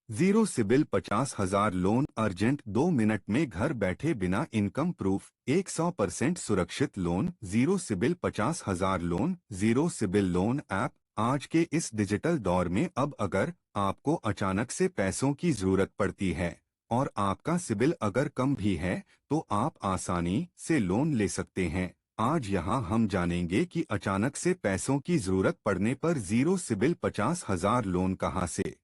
Zero CIBIL 50,000 loan urgent 2 minute में घर बैठे बिना इनकम प्रूफ 100% सुरक्षित loan. Zero CIBIL 50,000 loan. Zero CIBIL loan app. आज के इस डिजिटल दौर में अब अगर आपको अचानक से पैसों की जरूरत पड़ती है और आपका सिबिल अगर कम भी है तो आप आसानी से लोन ले सकते हैं। आज यहाँ हम जानेंगे कि अचानक से पैसों की जरूरत पड़ने पर जीरो सिबिल 50,000 लोन कहाँ से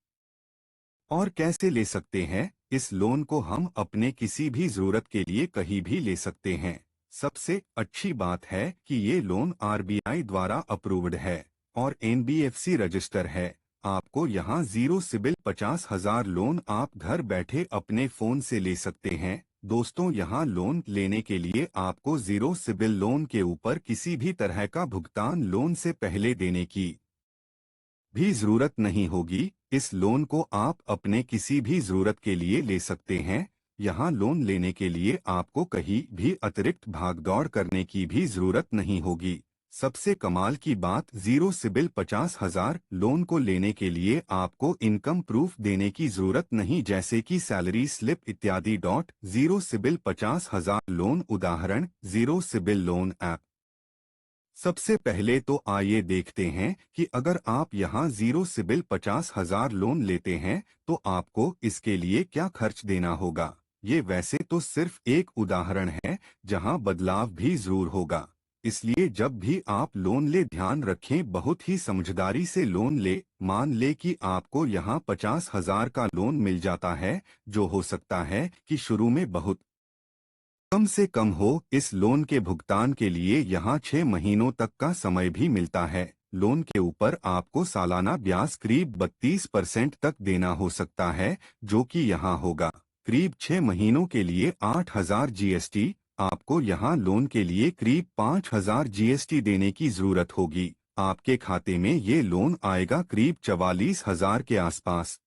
और कैसे ले सकते हैं। इस लोन को हम अपने किसी भी जरूरत के लिए कहीं भी ले सकते हैं। सबसे अच्छी बात है कि ये लोन आरबीआई द्वारा अप्रूव्ड है और एनबीएफसी रजिस्टर है। आपको यहाँ जीरो सिबिल 50,000 लोन आप घर बैठे अपने फोन से ले सकते हैं। दोस्तों, यहाँ लोन लेने के लिए आपको जीरो सिबिल लोन के ऊपर किसी भी तरह का भुगतान लोन से पहले देने की भी जरूरत नहीं होगी। इस लोन को आप अपने किसी भी जरूरत के लिए ले सकते हैं। यहाँ लोन लेने के लिए आपको कहीं भी अतिरिक्त भागदौड़ करने की भी जरूरत नहीं होगी। सबसे कमाल की बात, जीरो सिबिल 50,000 लोन को लेने के लिए आपको इनकम प्रूफ देने की जरूरत नहीं, जैसे कि सैलरी स्लिप इत्यादि। जीरो सिबिल 50,000 लोन उदाहरण जीरो सिबिल लोन ऐप। सबसे पहले तो आइए देखते हैं कि अगर आप यहाँ जीरो सिबिल 50,000 लोन लेते हैं तो आपको इसके लिए क्या खर्च देना होगा। ये वैसे तो सिर्फ एक उदाहरण है जहाँ बदलाव भी जरूर होगा, इसलिए जब भी आप लोन ले ध्यान रखें, बहुत ही समझदारी से लोन ले। मान ले कि आपको यहाँ 50,000 का लोन मिल जाता है, जो हो सकता है कि शुरू में बहुत कम से कम हो। इस लोन के भुगतान के लिए यहाँ 6 महीनों तक का समय भी मिलता है। लोन के ऊपर आपको सालाना ब्याज करीब 32% तक देना हो सकता है, जो कि यहाँ होगा करीब 6 महीनों के लिए 8,000 जीएसटी। आपको यहाँ लोन के लिए करीब 5,000 जीएसटी देने की जरूरत होगी। आपके खाते में ये लोन आएगा करीब 44,000 के आसपास।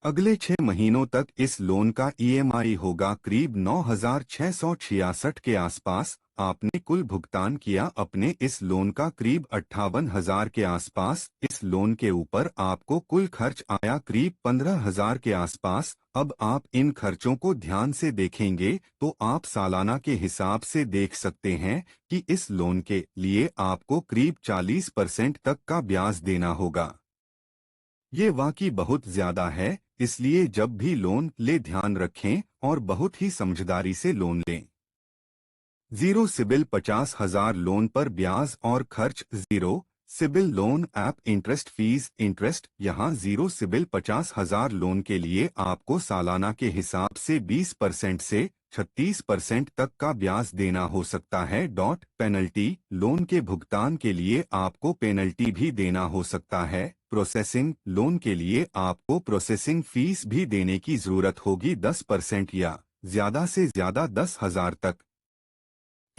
अगले 6 महीनों तक इस लोन का ईएमआई होगा करीब 9,666 के आसपास। आपने कुल भुगतान किया अपने इस लोन का करीब 58,000 के आसपास। इस लोन के ऊपर आपको कुल खर्च आया करीब 15,000 के आसपास। अब आप इन खर्चों को ध्यान से देखेंगे तो आप सालाना के हिसाब से देख सकते हैं कि इस लोन के लिए आपको करीब 40% तक का ब्याज देना होगा। ये वाकई बहुत ज्यादा है, इसलिए जब भी लोन ले ध्यान रखें और बहुत ही समझदारी से लोन लें। जीरो सिबिल 50,000 लोन पर ब्याज और खर्च। Zero CIBIL loan app interest fees interest. यहाँ जीरो सिबिल 50,000 लोन के लिए आपको सालाना के हिसाब से 20% से 36% तक का ब्याज देना हो सकता है। पेनल्टी। लोन के भुगतान के लिए आपको पेनल्टी भी देना हो सकता है। प्रोसेसिंग। लोन के लिए आपको प्रोसेसिंग फीस भी देने की जरूरत होगी 10% या ज्यादा से ज्यादा 10,000 तक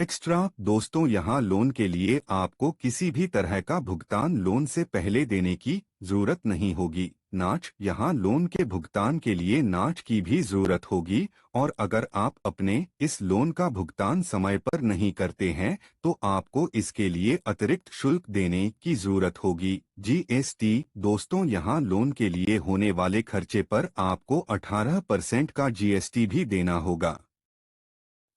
एक्स्ट्रा। दोस्तों, यहाँ लोन के लिए आपको किसी भी तरह का भुगतान लोन से पहले देने की जरूरत नहीं होगी। नाच। यहाँ लोन के भुगतान के लिए नाच की भी जरूरत होगी और अगर आप अपने इस लोन का भुगतान समय पर नहीं करते हैं तो आपको इसके लिए अतिरिक्त शुल्क देने की जरूरत होगी, जीएसटी। दोस्तों, यहाँ लोन के लिए होने वाले खर्चे पर आपको 18% का जीएसटी भी देना होगा।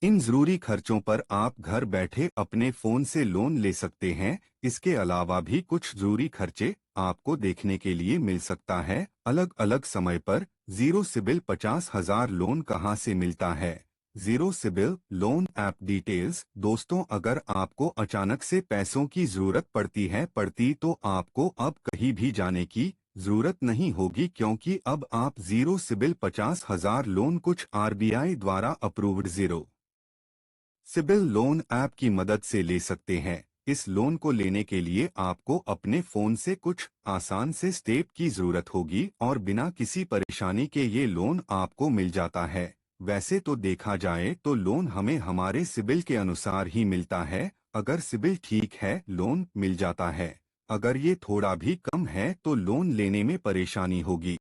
इन जरूरी खर्चों पर आप घर बैठे अपने फोन से लोन ले सकते हैं। इसके अलावा भी कुछ जरूरी खर्चे आपको देखने के लिए मिल सकता है अलग अलग समय पर। जीरो सिबिल 50,000 लोन कहां से मिलता है। Zero CIBIL loan app details. दोस्तों, अगर आपको अचानक से पैसों की जरूरत पड़ती तो आपको अब कहीं भी जाने की जरूरत नहीं होगी, क्योंकि अब आप जीरो सिबिल 50,000 लोन कुछ आरबीआई द्वारा approved zero CIBIL loan app की मदद से ले सकते हैं। इस लोन को लेने के लिए आपको अपने फोन से कुछ आसान से स्टेप की जरूरत होगी और बिना किसी परेशानी के ये लोन आपको मिल जाता है। वैसे तो देखा जाए तो लोन हमें हमारे सिबिल के अनुसार ही मिलता है। अगर सिबिल ठीक है लोन मिल जाता है, अगर ये थोड़ा भी कम है तो लोन लेने में परेशानी होगी।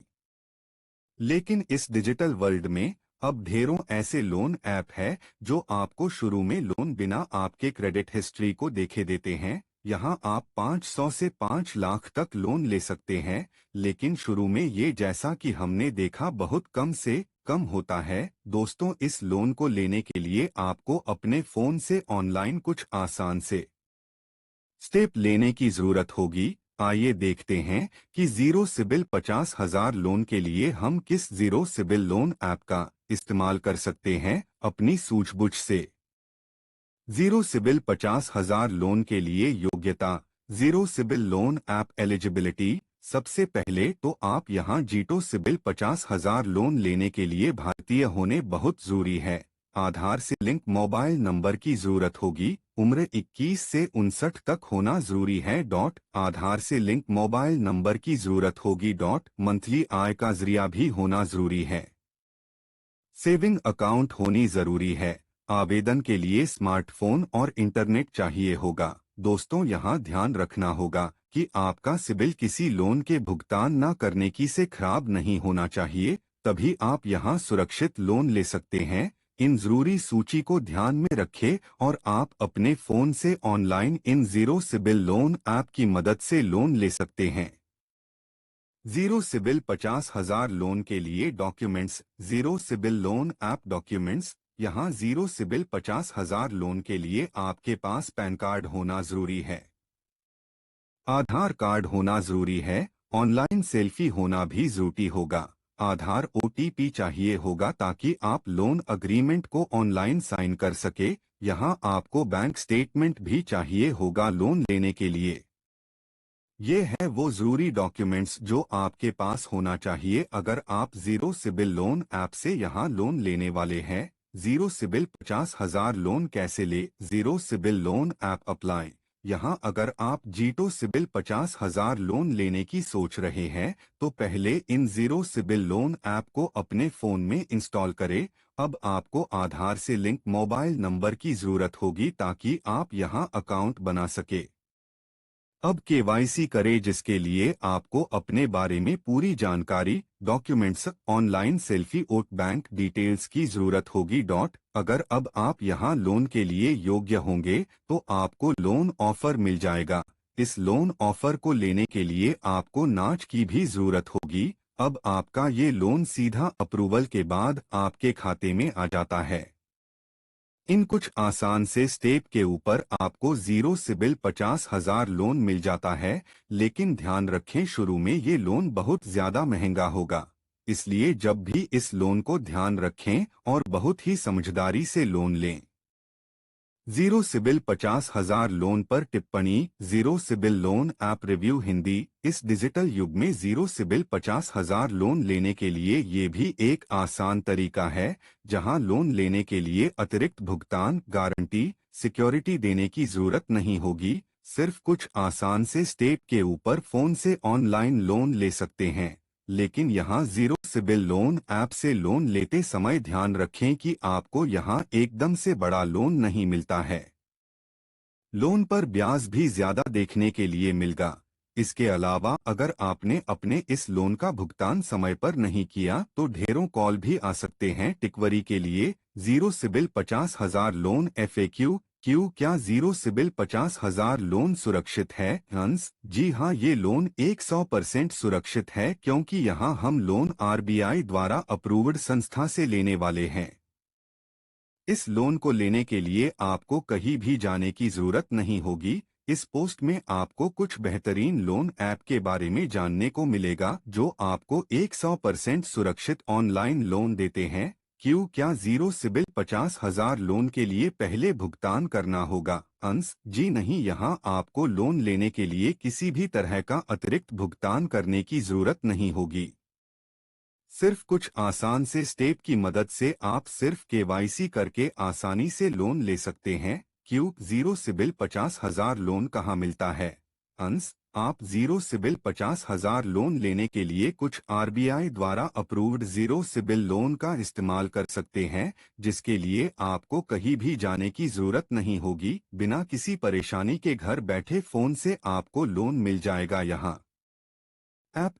लेकिन इस डिजिटल वर्ल्ड में अब ढेरों ऐसे लोन ऐप है जो आपको शुरू में लोन बिना आपके क्रेडिट हिस्ट्री को देखे देते हैं। यहाँ आप 500 से 5 लाख तक लोन ले सकते हैं, लेकिन शुरू में ये जैसा कि हमने देखा बहुत कम से कम होता है। दोस्तों, इस लोन को लेने के लिए आपको अपने फोन से ऑनलाइन कुछ आसान से स्टेप लेने की जरूरत होगी। आइए देखते हैं कि जीरो सिबिल 50,000 लोन के लिए हम किस जीरो सिबिल लोन ऐप का इस्तेमाल कर सकते हैं अपनी सूझबूझ से। जीरो सिबिल 50,000 लोन के लिए योग्यता। Zero CIBIL loan app eligibility. सबसे पहले तो आप यहां जीरो सिबिल 50,000 लोन लेने के लिए भारतीय होने बहुत जरूरी है। आधार से लिंक मोबाइल नंबर की जरूरत होगी। उम्र 21 से 59 तक होना जरूरी है। आधार से लिंक मोबाइल नंबर की जरूरत होगी। मंथली आय का जरिया भी होना जरूरी है। सेविंग अकाउंट होनी जरूरी है। आवेदन के लिए स्मार्टफोन और इंटरनेट चाहिए होगा। दोस्तों, यहाँ ध्यान रखना होगा कि आपका सिबिल किसी लोन के भुगतान न करने की से खराब नहीं होना चाहिए, तभी आप यहाँ सुरक्षित लोन ले सकते हैं। इन जरूरी सूची को ध्यान में रखें और आप अपने फोन से online in zero CIBIL loan app की मदद से लोन ले सकते हैं। जीरो सिबिल 50,000 लोन के लिए documents. Zero CIBIL loan app documents. यहाँ जीरो सिबिल 50,000 लोन के लिए आपके पास पैन कार्ड होना जरूरी है, आधार कार्ड होना जरूरी है, ऑनलाइन सेल्फी होना भी जरूरी होगा। आधार ओटीपी चाहिए होगा ताकि आप लोन अग्रीमेंट को ऑनलाइन साइन कर सके। यहाँ आपको बैंक स्टेटमेंट भी चाहिए होगा लोन लेने के लिए। ये है वो जरूरी डॉक्यूमेंट्स जो आपके पास होना चाहिए अगर आप जीरो सिबिल लोन ऐप से यहाँ लोन लेने वाले हैं। जीरो सिबिल 50,000 लोन कैसे ले? Zero CIBIL loan app apply. यहाँ अगर आप जीरो सिबिल 50,000 लोन लेने की सोच रहे हैं तो पहले in zero CIBIL loan app को अपने फोन में इंस्टॉल करें। अब आपको आधार से लिंक मोबाइल नंबर की जरूरत होगी ताकि आप यहाँ अकाउंट बना सके। अब केवाईसी करें, जिसके लिए आपको अपने बारे में पूरी जानकारी, डॉक्यूमेंट्स, ऑनलाइन सेल्फी और बैंक डिटेल्स की जरूरत होगी। अगर अब आप यहां लोन के लिए योग्य होंगे तो आपको लोन ऑफर मिल जाएगा। इस लोन ऑफर को लेने के लिए आपको नाच की भी जरूरत होगी। अब आपका ये लोन सीधा अप्रूवल के बाद आपके खाते में आ जाता है। इन कुछ आसान से स्टेप के ऊपर आपको जीरो सिबिल 50,000 लोन मिल जाता है, लेकिन ध्यान रखें शुरू में ये लोन बहुत ज्यादा महंगा होगा। इसलिए जब भी इस लोन को ध्यान रखें और बहुत ही समझदारी से लोन लें। जीरो सिबिल 50,000 लोन पर टिप्पणी। Zero CIBIL loan app review Hindi. इस डिजिटल युग में जीरो सिबिल 50,000 लोन लेने के लिए ये भी एक आसान तरीका है, जहां लोन लेने के लिए अतिरिक्त भुगतान, गारंटी, सिक्योरिटी देने की जरूरत नहीं होगी। सिर्फ कुछ आसान से स्टेप के ऊपर फोन से ऑनलाइन लोन ले सकते हैं। लेकिन यहाँ जीरो सिबिल लोन ऐप से लोन लेते समय ध्यान रखें कि आपको यहाँ एकदम से बड़ा लोन नहीं मिलता है। लोन पर ब्याज भी ज्यादा देखने के लिए मिलेगा। इसके अलावा अगर आपने अपने इस लोन का भुगतान समय पर नहीं किया तो ढेरों कॉल भी आ सकते हैं टिकवरी के लिए। Zero CIBIL 50,000 loan FAQ. क्या जीरो सिबिल 50,000 लोन सुरक्षित है? हंस जी हाँ, ये लोन 100% सुरक्षित है क्योंकि यहाँ हम लोन आरबीआई द्वारा अप्रूव्ड संस्था से लेने वाले हैं। इस लोन को लेने के लिए आपको कहीं भी जाने की जरूरत नहीं होगी। इस पोस्ट में आपको कुछ बेहतरीन लोन ऐप के बारे में जानने को मिलेगा जो आपको 100% सुरक्षित ऑनलाइन लोन देते हैं। क्या जीरो सिबिल 50,000 लोन के लिए पहले भुगतान करना होगा? अंश जी नहीं, यहाँ आपको लोन लेने के लिए किसी भी तरह का अतिरिक्त भुगतान करने की जरूरत नहीं होगी। सिर्फ कुछ आसान से स्टेप की मदद से आप सिर्फ केवाईसी करके आसानी से लोन ले सकते हैं। जीरो सिबिल 50,000 लोन कहाँ मिलता है? अंश आप जीरो सिबिल 50,000 लोन लेने के लिए कुछ आरबीआई द्वारा अप्रूव्ड जीरो सिबिल लोन का इस्तेमाल कर सकते हैं, जिसके लिए आपको कहीं भी जाने की जरूरत नहीं होगी। बिना किसी परेशानी के घर बैठे फोन से आपको लोन मिल जाएगा। यहाँ ऐप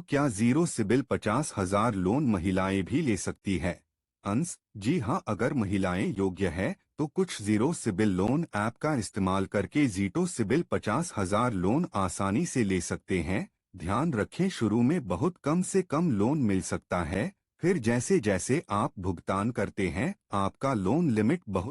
क्या जीरो सिबिल 50,000 लोन महिलाएं भी ले सकती है? अंश, जी हाँ, अगर महिलाएं योग्य है तो कुछ जीरो सिबिल लोन ऐप का इस्तेमाल करके जीरो सिबिल 50,000 लोन आसानी से ले सकते हैं। ध्यान रखें, शुरू में बहुत कम से कम लोन मिल सकता है, फिर जैसे जैसे आप भुगतान करते हैं आपका लोन लिमिट बहुत